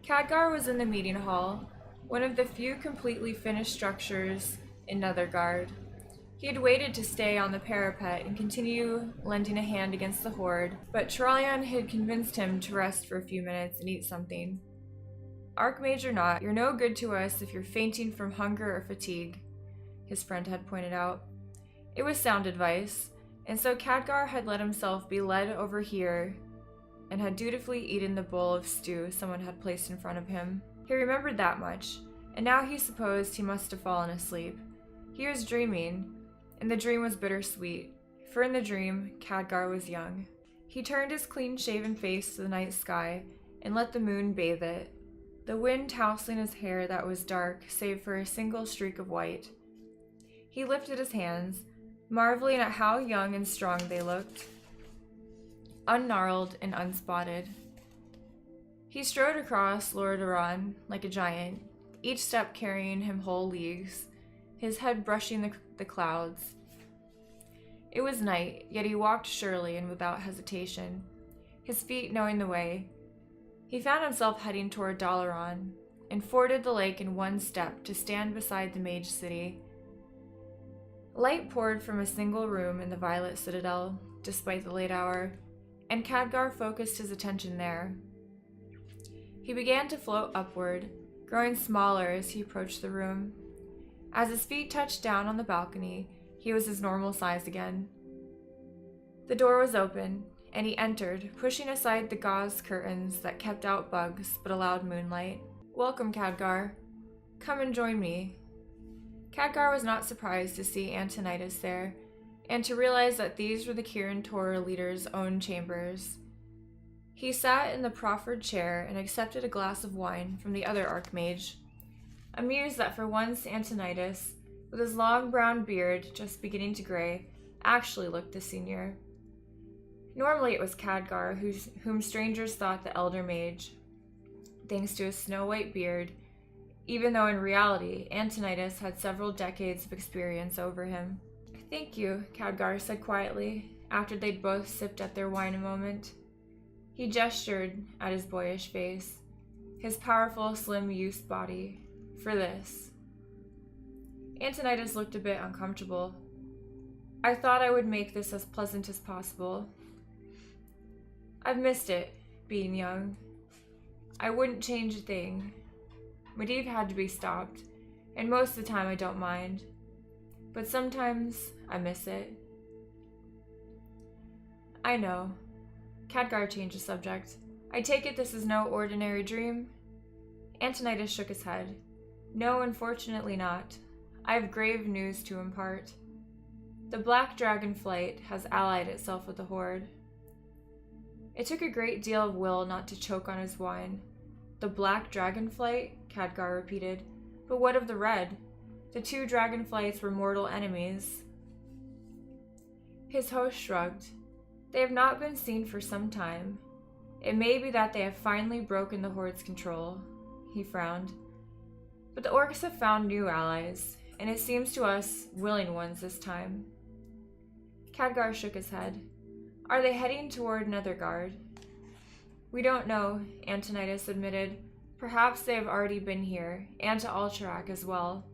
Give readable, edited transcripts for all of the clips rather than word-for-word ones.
Khadgar was in the meeting hall, one of the few completely finished structures in Nethergard. He had waited to stay on the parapet and continue lending a hand against the horde, but Trallion had convinced him to rest for a few minutes and eat something. Archmage or not, you're no good to us if you're fainting from hunger or fatigue, his friend had pointed out. It was sound advice, and so Khadgar had let himself be led over here and had dutifully eaten the bowl of stew someone had placed in front of him. He remembered that much, and now he supposed he must have fallen asleep. He was dreaming, and the dream was bittersweet, for in the dream, Khadgar was young. He turned his clean-shaven face to the night sky and let the moon bathe it, the wind tousling his hair that was dark save for a single streak of white. He lifted his hands, marveling at how young and strong they looked, ungnarled and unspotted. He strode across Lordaeron like a giant, each step carrying him whole leagues, his head brushing the clouds. It was night, yet he walked surely and without hesitation, his feet knowing the way. He found himself heading toward Dalaran, and forded the lake in one step to stand beside the Mage City. Light poured from a single room in the Violet Citadel, despite the late hour, and Khadgar focused his attention there. He began to float upward, growing smaller as he approached the room. As his feet touched down on the balcony, he was his normal size again. The door was open, and he entered, pushing aside the gauze curtains that kept out bugs but allowed moonlight. "Welcome, Khadgar. Come and join me." Khadgar was not surprised to see Antonidas there, and to realize that these were the Kirin Tor leader's own chambers. He sat in the proffered chair and accepted a glass of wine from the other Archmage, amused that for once Antonidas, with his long brown beard just beginning to gray, actually looked the senior. Normally it was Khadgar whom strangers thought the elder mage, thanks to his snow-white beard, even though in reality Antonidas had several decades of experience over him. "Thank you," Khadgar said quietly, after they'd both sipped at their wine a moment. He gestured at his boyish face, his powerful, slim youth's body, for this. Antonidas looked a bit uncomfortable. "I thought I would make this as pleasant as possible. I've missed it, being young. I wouldn't change a thing. Medivh had to be stopped, and most of the time I don't mind. But sometimes I miss it." "I know." Khadgar changed the subject. "I take it this is no ordinary dream?" Antonidas shook his head. "No, unfortunately not. I have grave news to impart. The Black Dragon Flight has allied itself with the Horde." It took a great deal of will not to choke on his wine. "The Black Dragonflight?" Khadgar repeated. "But what of the Red? The two dragonflights were mortal enemies." His host shrugged. "They have not been seen for some time. It may be that they have finally broken the Horde's control." He frowned. "But the Orcs have found new allies, and it seems to us willing ones this time." Khadgar shook his head. "Are they heading toward Nethergard?" "We don't know," Antonidas admitted. "Perhaps they have already been here, and to Alterac as well."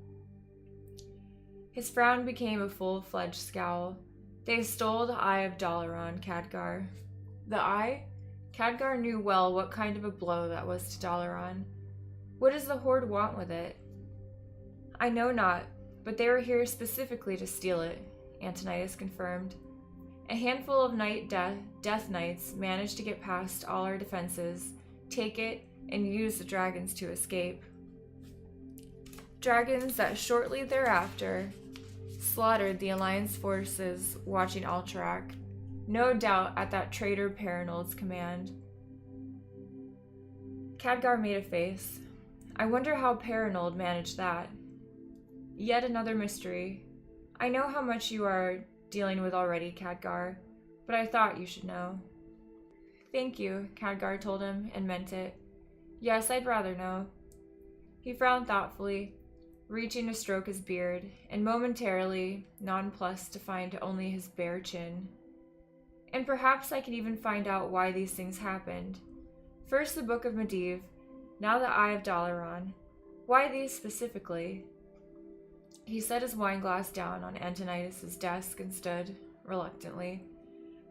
His frown became a full-fledged scowl. "They stole the Eye of Dalaran, Khadgar." The Eye? Khadgar knew well what kind of a blow that was to Dalaran. What does the Horde want with it? "I know not, but they were here specifically to steal it," Antonidas confirmed. "A handful of Death Knights managed to get past all our defenses, take it, and use the dragons to escape. Dragons that shortly thereafter slaughtered the Alliance forces watching Alterac, no doubt at that traitor Paranold's command." Khadgar made a face. "I wonder how Paranold managed that." "Yet another mystery. I know how much you are dealing with already, Khadgar, but I thought you should know." "Thank you," Khadgar told him, and meant it. "Yes, I'd rather know." He frowned thoughtfully, reaching to stroke his beard, and momentarily nonplussed to find only his bare chin. "And perhaps I can even find out why these things happened. First the Book of Medivh, Now the Eye of Dalaran. Why these specifically? He set his wineglass down on Antonidas' desk and stood, reluctantly.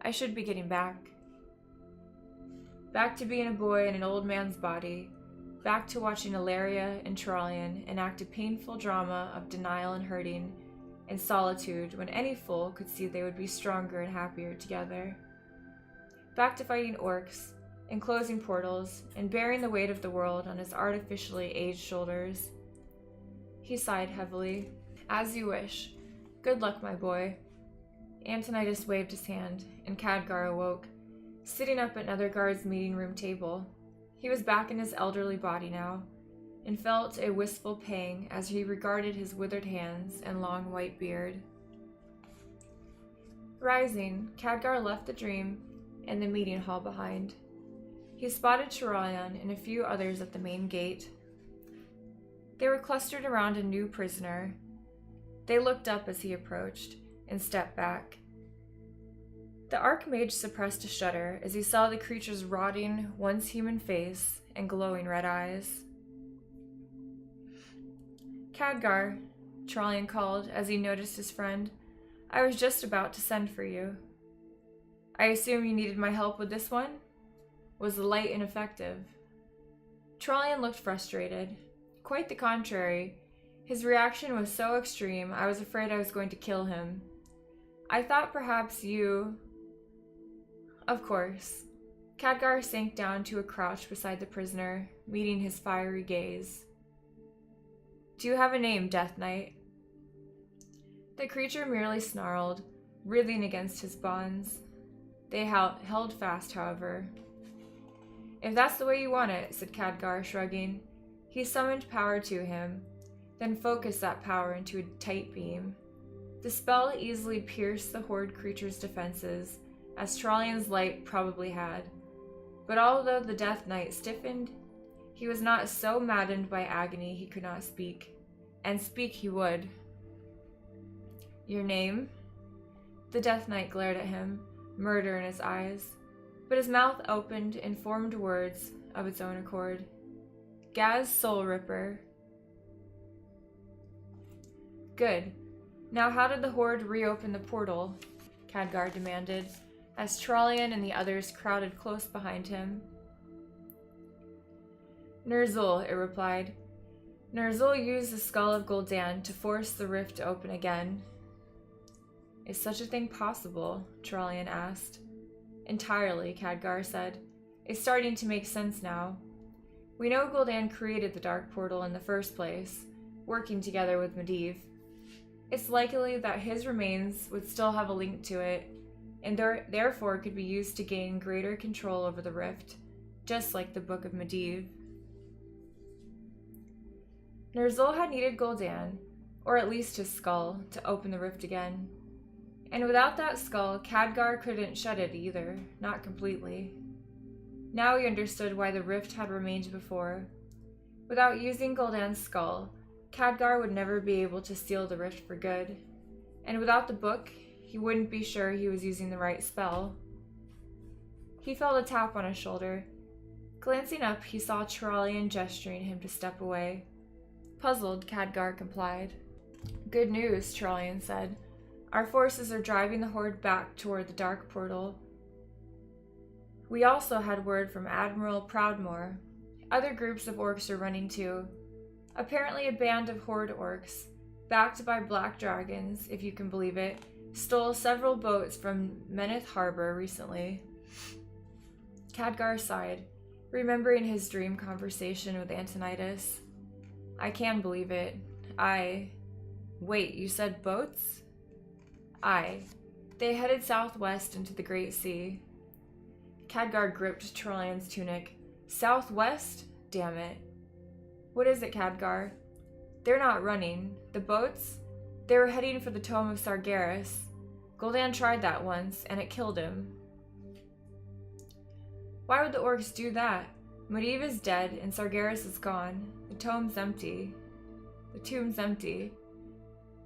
I should be getting back. Back to being a boy in an old man's body. Back to watching Ilaria and Trallian enact a painful drama of denial and hurting and solitude when any fool could see they would be stronger and happier together. Back to fighting orcs and closing portals and bearing the weight of the world on his artificially aged shoulders. He sighed heavily. As you wish. Good luck, my boy. Antonidas waved his hand, and Khadgar awoke, sitting up at Netherguard's meeting room table. He was back in his elderly body now, and felt a wistful pang as he regarded his withered hands and long white beard. Rising, Khadgar left the dream and the meeting hall behind. He spotted Trallian and a few others at the main gate. They were clustered around a new prisoner. They looked up as he approached and stepped back. The Archmage suppressed a shudder as he saw the creature's rotting, once human face and glowing red eyes. Khadgar, Trallian called as he noticed his friend. I was just about to send for you. I assume you needed my help with this one? Was the light ineffective? Trallian looked frustrated. Quite the contrary. His reaction was so extreme, I was afraid I was going to kill him. I thought perhaps you... Of course. Khadgar sank down to a crouch beside the prisoner, meeting his fiery gaze. Do you have a name, Death Knight? The creature merely snarled, writhing against his bonds. They held fast, however. If that's the way you want it, said Khadgar, shrugging. He summoned power to him, then focused that power into a tight beam. The spell easily pierced the horde creature's defenses, as Trallian's light probably had. But although the Death Knight stiffened, he was not so maddened by agony he could not speak. And speak he would. Your name? The Death Knight glared at him, murder in his eyes. But his mouth opened and formed words of its own accord. Gaz Soul Ripper. Good. Now how did the Horde reopen the portal? Khadgar demanded, as Trallian and the others crowded close behind him. Ner'zhul, it replied. Ner'zhul used the skull of Gul'dan to force the rift to open again. Is such a thing possible? Trallian asked. Entirely, Khadgar said. It's starting to make sense now. We know Gul'dan created the Dark Portal in the first place, working together with Medivh. It's likely that his remains would still have a link to it, and therefore could be used to gain greater control over the rift, just like the Book of Medivh. Ner'zhul had needed Gul'dan, or at least his skull, to open the rift again. And without that skull, Khadgar couldn't shut it either, not completely. Now he understood why the rift had remained before. Without using Gul'dan's skull, Khadgar would never be able to seal the rift for good. And without the book, he wouldn't be sure he was using the right spell. He felt a tap on his shoulder. Glancing up, he saw Trallian gesturing him to step away. Puzzled, Khadgar complied. Good news, Trallian said. Our forces are driving the Horde back toward the Dark Portal. We also had word from Admiral Proudmoore. Other groups of orcs are running too. Apparently a band of Horde orcs, backed by black dragons, if you can believe it, stole several boats from Meneth Harbor recently. Khadgar sighed, remembering his dream conversation with Antonidas. I can believe it. Wait, you said boats? Aye. They headed southwest into the Great Sea. Khadgar gripped Trallian's tunic. Southwest? Damn it. What is it, Khadgar? They're not running. The boats? They were heading for the Tome of Sargeras. Gul'dan tried that once, and it killed him. Why would the orcs do that? Medivh is dead, and Sargeras is gone. The tome's empty. The tomb's empty.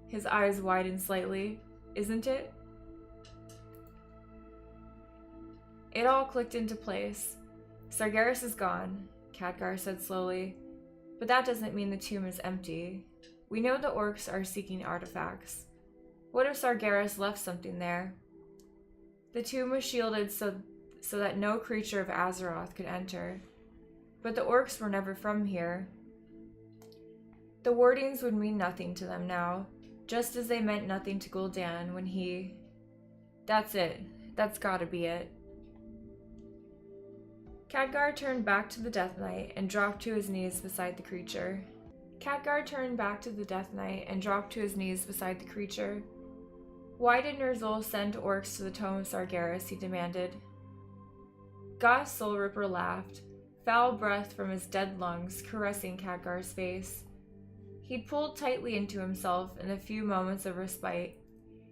His eyes widened slightly. Isn't it? It all clicked into place. Sargeras is gone. Khadgar said slowly. But that doesn't mean the tomb is empty. We know the orcs are seeking artifacts. What if Sargeras left something there? The tomb was shielded so that no creature of Azeroth could enter. But the orcs were never from here. The wardings would mean nothing to them now, just as they meant nothing to Gul'dan when he... That's it. That's gotta be it. Khadgar turned back to the Death Knight and dropped to his knees beside the creature. Why did Ner'zhul send orcs to the Tome of Sargeras, he demanded. Goss Soul Ripper laughed, foul breath from his dead lungs caressing Khadgar's face. He'd pulled tightly into himself in a few moments of respite,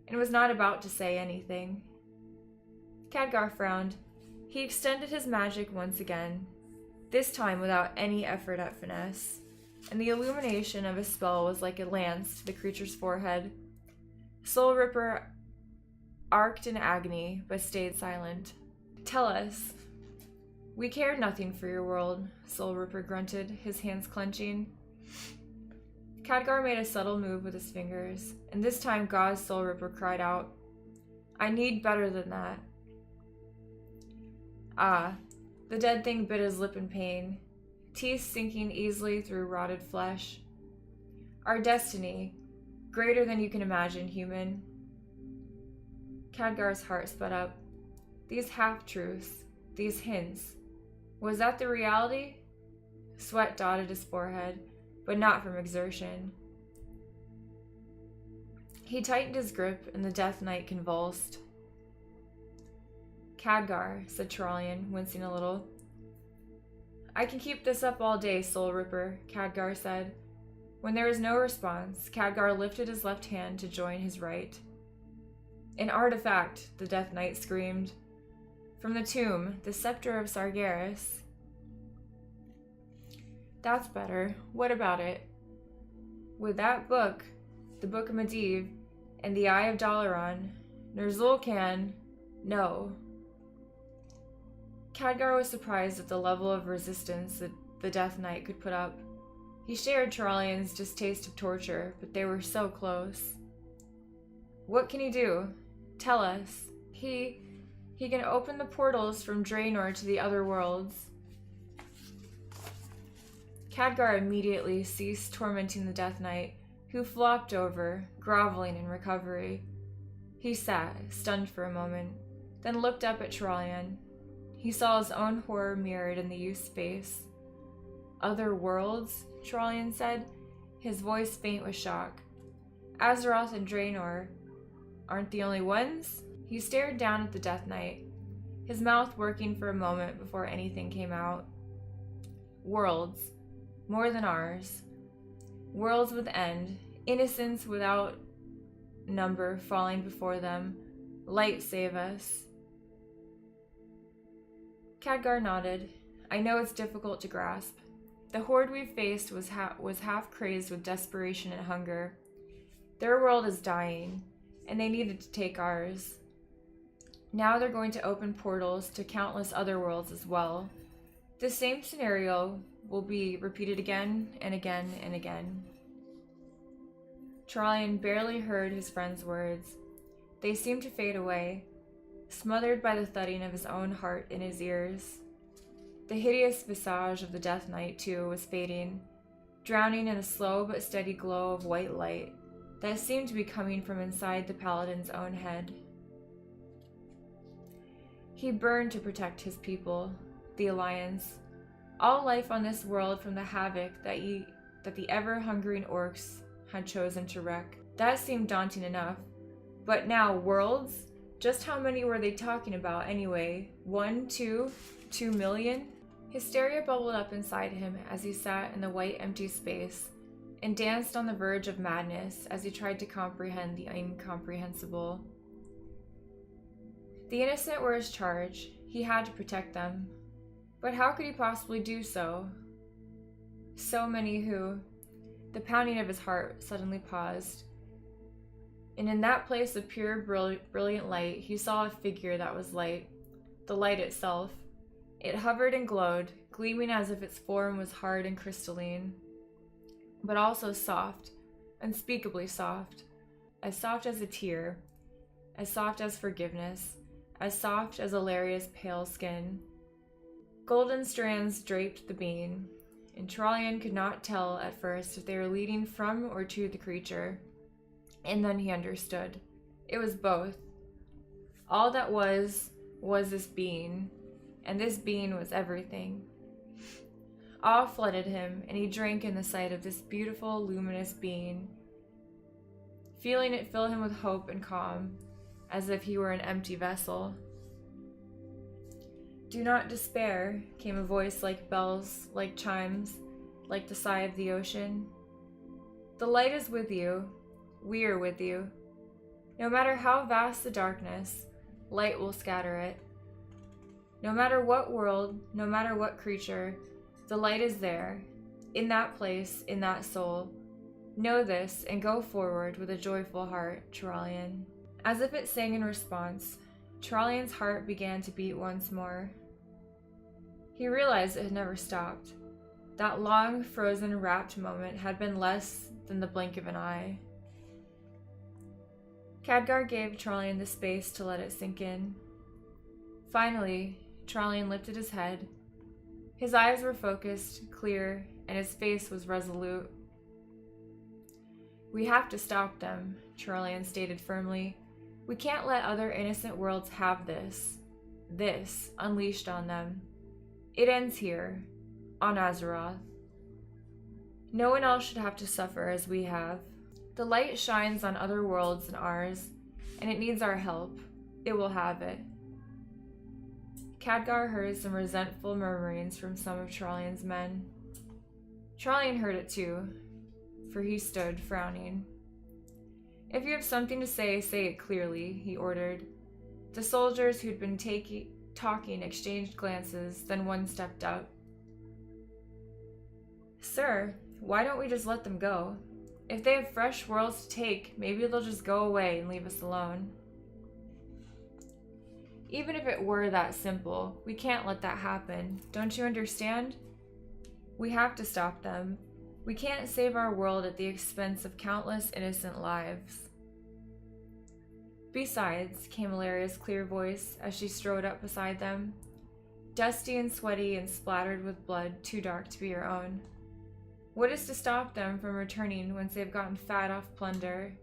and was not about to say anything. Khadgar frowned. He extended his magic once again, this time without any effort at finesse, and the illumination of his spell was like a lance to the creature's forehead. Soul Ripper arced in agony, but stayed silent. Tell us. We care nothing for your world, Soul Ripper grunted, his hands clenching. Khadgar made a subtle move with his fingers, and this time God's Soul Ripper cried out, I need better than that. Ah, the dead thing bit his lip in pain, teeth sinking easily through rotted flesh. Our destiny, greater than you can imagine, human. Khadgar's heart sped up. These half-truths, these hints, was that the reality? Sweat dotted his forehead, but not from exertion. He tightened his grip, and the Death Knight convulsed. Khadgar, said Trollian, wincing a little. I can keep this up all day, Soul Ripper, Khadgar said. When there was no response, Khadgar lifted his left hand to join his right. An artifact, the Death Knight screamed. From the tomb, the scepter of Sargeras. That's better. What about it? With that book, the Book of Medivh, and the Eye of Dalaran, Ner'zhul can... No. Khadgar was surprised at the level of resistance that the Death Knight could put up. He shared Trollian's distaste of torture, but they were so close. What can he do? Tell us. He can open the portals from Draenor to the other worlds. Khadgar immediately ceased tormenting the Death Knight, who flopped over, groveling in recovery. He sat, stunned for a moment, then looked up at Trollian. He saw his own horror mirrored in the youth's face. Other worlds? Trollian said, his voice faint with shock. Azeroth and Draenor aren't the only ones? He stared down at the Death Knight, his mouth working for a moment before anything came out. Worlds. More than ours. Worlds with end. Innocence without number falling before them. Light save us. Khadgar nodded. I know it's difficult to grasp. The horde we faced was half crazed with desperation and hunger. Their world is dying, and they needed to take ours. Now they're going to open portals to countless other worlds as well. The same scenario will be repeated again and again and again. Trollian barely heard his friend's words. They seemed to fade away, smothered by the thudding of his own heart in his ears. The hideous visage of the Death Knight, too, was fading, drowning in a slow but steady glow of white light that seemed to be coming from inside the Paladin's own head. He burned to protect his people, the Alliance, all life on this world from the havoc that the ever-hungering orcs had chosen to wreak. That seemed daunting enough. But now, worlds? Just how many were they talking about anyway? 1, 2, 2 million? Hysteria bubbled up inside him as he sat in the white empty space and danced on the verge of madness as he tried to comprehend the incomprehensible. The innocent were his charge. He had to protect them. But how could he possibly do so? So many who... The pounding of his heart suddenly paused. And in that place of pure, brilliant light, he saw a figure that was light. The light itself. It hovered and glowed, gleaming as if its form was hard and crystalline, but also soft, unspeakably soft as a tear, as soft as forgiveness, as soft as Illyria's pale skin. Golden strands draped the being, and Trallian could not tell at first if they were leading from or to the creature. And then he understood. It was both. All that was this being, and this being was everything. Awe flooded him, and he drank in the sight of this beautiful, luminous being, feeling it fill him with hope and calm, as if he were an empty vessel. "Do not despair," came a voice like bells, like chimes, like the sigh of the ocean. "The light is with you. We are with you. No matter how vast the darkness, light will scatter it. No matter what world, no matter what creature, the light is there, in that place, in that soul. Know this and go forward with a joyful heart, Trallian." As if it sang in response, Trallian's heart began to beat once more. He realized it had never stopped. That long, frozen, rapt moment had been less than the blink of an eye. Khadgar gave Trallian the space to let it sink in. Finally, Trallian lifted his head. His eyes were focused, clear, and his face was resolute. "We have to stop them," Trallian stated firmly. "We can't let other innocent worlds have this unleashed on them. It ends here, on Azeroth. No one else should have to suffer as we have. The light shines on other worlds than ours, and it needs our help. It will have it." Khadgar heard some resentful murmurings from some of Trallian's men. Trallian heard it too, for he stood, frowning. "If you have something to say it clearly," he ordered. The soldiers who'd been talking exchanged glances, then one stepped up. "Sir, why don't we just let them go? If they have fresh worlds to take, maybe they'll just go away and leave us alone." "Even if it were that simple, we can't let that happen. Don't you understand? We have to stop them. We can't save our world at the expense of countless innocent lives." "Besides," came Illyria's clear voice as she strode up beside them, dusty and sweaty and splattered with blood too dark to be her own. "What is to stop them from returning once they've gotten fat off plunder?"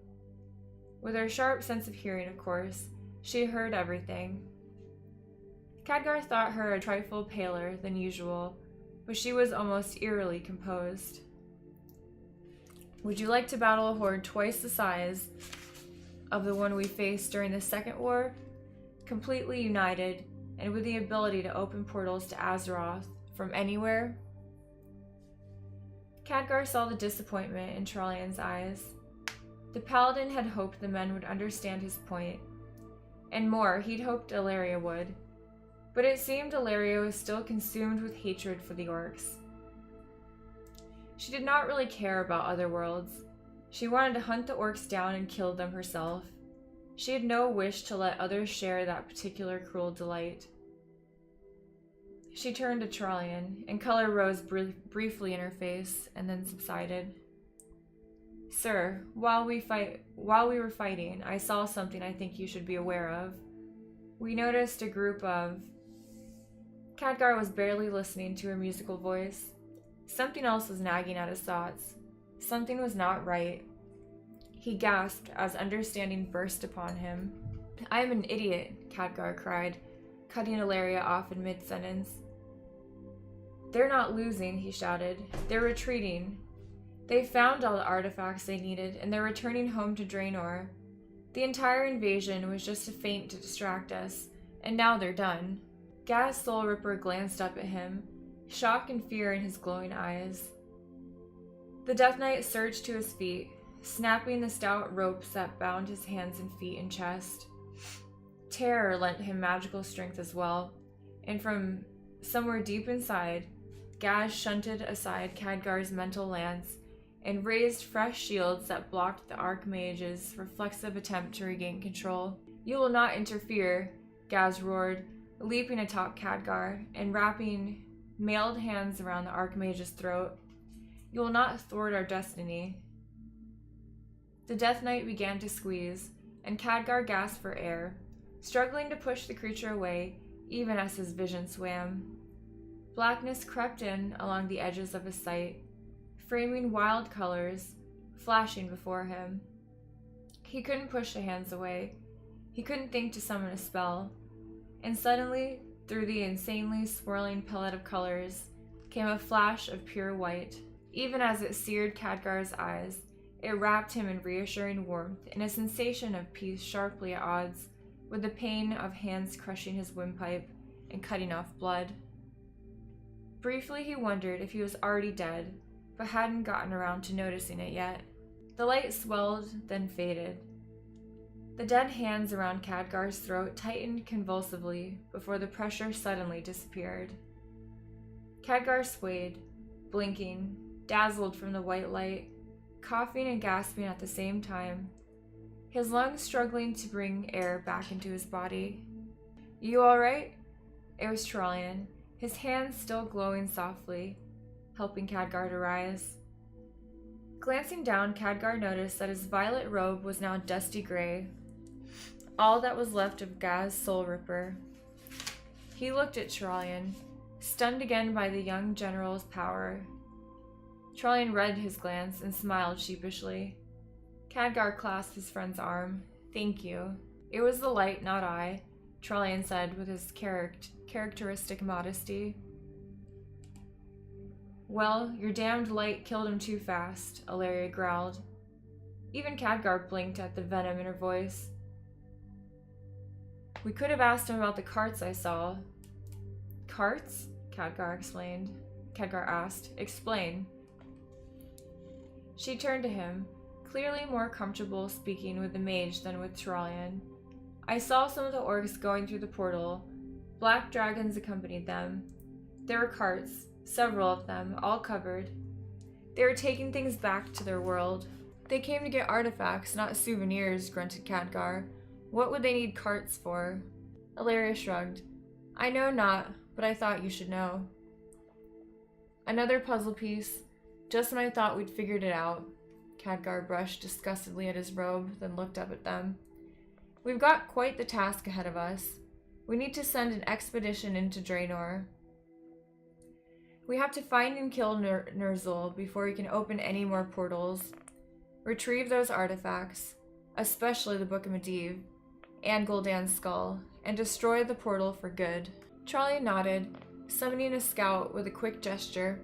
With her sharp sense of hearing, of course, she heard everything. Khadgar thought her a trifle paler than usual, but she was almost eerily composed. "Would you like to battle a horde twice the size of the one we faced during the Second War, completely united and with the ability to open portals to Azeroth from anywhere?" Khadgar saw the disappointment in Trallian's eyes. The paladin had hoped the men would understand his point, and more, he'd hoped Illyria would. But it seemed Illyria was still consumed with hatred for the orcs. She did not really care about other worlds. She wanted to hunt the orcs down and kill them herself. She had no wish to let others share that particular cruel delight. She turned to Trallian, and color rose briefly in her face, and then subsided. "Sir, while we were fighting, I saw something I think you should be aware of. We noticed a group of..." Khadgar was barely listening to her musical voice. Something else was nagging at his thoughts. Something was not right. He gasped as understanding burst upon him. "I am an idiot," Khadgar cried, cutting Illyria off in mid-sentence. "They're not losing," he shouted. "They're retreating. They found all the artifacts they needed, and they're returning home to Draenor. The entire invasion was just a feint to distract us, and now they're done." Gaz Soulripper glanced up at him, shock and fear in his glowing eyes. The Death Knight surged to his feet, snapping the stout ropes that bound his hands and feet and chest. Terror lent him magical strength as well, and from somewhere deep inside, Gaz shunted aside Khadgar's mental lance and raised fresh shields that blocked the Archmage's reflexive attempt to regain control. "You will not interfere," Gaz roared, leaping atop Khadgar and wrapping mailed hands around the Archmage's throat. "You will not thwart our destiny." The Death Knight began to squeeze, and Khadgar gasped for air, struggling to push the creature away even as his vision swam. Blackness crept in along the edges of his sight, framing wild colors, flashing before him. He couldn't push the hands away. He couldn't think to summon a spell. And suddenly, through the insanely swirling palette of colors, came a flash of pure white. Even as it seared Khadgar's eyes, it wrapped him in reassuring warmth, in a sensation of peace sharply at odds with the pain of hands crushing his windpipe and cutting off blood. Briefly he wondered if he was already dead, but hadn't gotten around to noticing it yet. The light swelled, then faded. The dead hands around Khadgar's throat tightened convulsively before the pressure suddenly disappeared. Khadgar swayed, blinking, dazzled from the white light, coughing and gasping at the same time, his lungs struggling to bring air back into his body. "You all right?" It was Trollian, his hands still glowing softly, helping Khadgar to rise. Glancing down, Khadgar noticed that his violet robe was now dusty gray, all that was left of Gaz's Soul Ripper. He looked at Trollian, stunned again by the young general's power. Trollian read his glance and smiled sheepishly. Khadgar clasped his friend's arm. "Thank you." "It was the light, not I," Trollian said with his characteristic modesty. "Well, your damned light killed him too fast," Ilaria growled. Even Khadgar blinked at the venom in her voice. "We could have asked him about the carts I saw." "Carts?" Khadgar asked. "Explain." She turned to him, clearly more comfortable speaking with the mage than with Trollian. "I saw some of the orcs going through the portal. Black dragons accompanied them. There were carts, several of them, all covered. They were taking things back to their world." "They came to get artifacts, not souvenirs," grunted Khadgar. "What would they need carts for?" Ilaria shrugged. "I know not, but I thought you should know." "Another puzzle piece. Just when I thought we'd figured it out." Khadgar brushed disgustedly at his robe, then looked up at them. "We've got quite the task ahead of us. We need to send an expedition into Draenor. We have to find and kill Ner'zhul before he can open any more portals, retrieve those artifacts, especially the Book of Medivh, and Gul'dan's skull, and destroy the portal for good." Trollian nodded, summoning a scout with a quick gesture.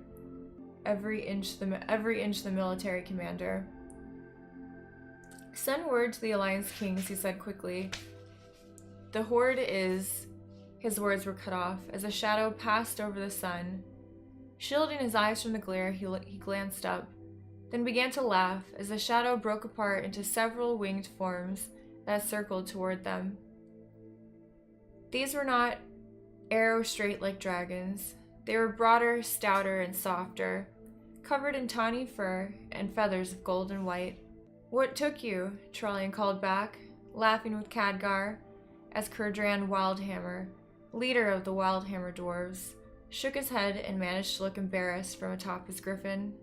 Every inch the military commander. "Send word to the Alliance Kings," he said quickly. "The Horde is..." His words were cut off as a shadow passed over the sun. Shielding his eyes from the glare, he glanced up, then began to laugh as the shadow broke apart into several winged forms that circled toward them. These were not arrow-straight like dragons. They were broader, stouter, and softer, covered in tawny fur and feathers of gold and white. "What took you?" Trollian called back, laughing with Khadgar, as Khadgar Wildhammer, leader of the Wildhammer dwarves, shook his head and managed to look embarrassed from atop his griffin.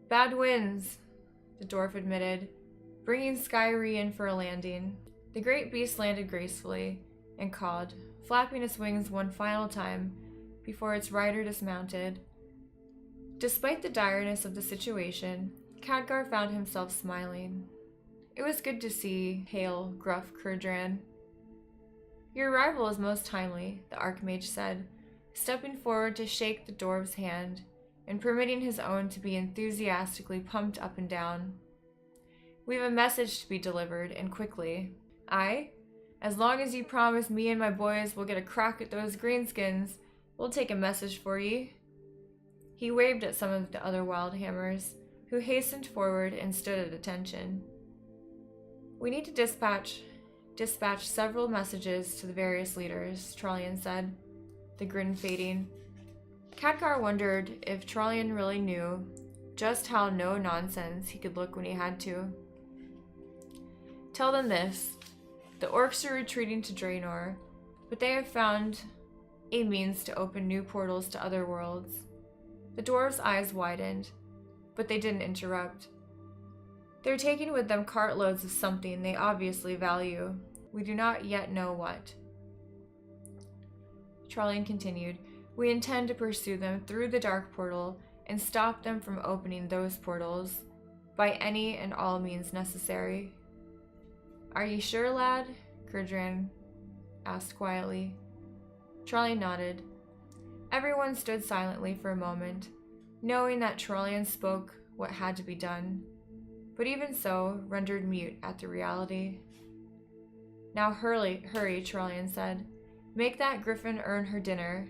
"Bad winds," the dwarf admitted, bringing Skyrie in for a landing. The great beast landed gracefully and cawed, flapping its wings one final time before its rider dismounted. Despite the direness of the situation, Khadgar found himself smiling. It was good to see pale, gruff Khadgar. "Your arrival is most timely," the Archmage said, stepping forward to shake the dwarf's hand and permitting his own to be enthusiastically pumped up and down. "We have a message to be delivered, and quickly." "Aye? As long as you promise me and my boys will get a crack at those greenskins, we'll take a message for ye." He waved at some of the other Wildhammers, who hastened forward and stood at attention. "We need to dispatch several messages to the various leaders," Trollian said, the grin fading. Khadgar wondered if Trollian really knew just how no-nonsense he could look when he had to. "Tell them this. The orcs are retreating to Draenor, but they have found a means to open new portals to other worlds. The dwarves' eyes widened, but they didn't interrupt. They're taking with them cartloads of something they obviously value. We do not yet know what. Trollian continued, we intend to pursue them through the dark portal and stop them from opening those portals by any and all means necessary. Are you sure, lad? Khadgar asked quietly. Trollian nodded. Everyone stood silently for a moment, knowing that Trollian spoke what had to be done, but even so, rendered mute at the reality. Now hurry, Trollian said. Make that griffin earn her dinner.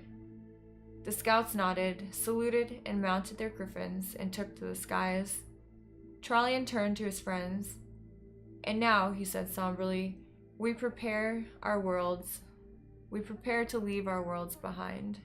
The scouts nodded, saluted, and mounted their griffins and took to the skies. Trollian turned to his friends. And now, he said somberly, we prepare to leave our worlds behind.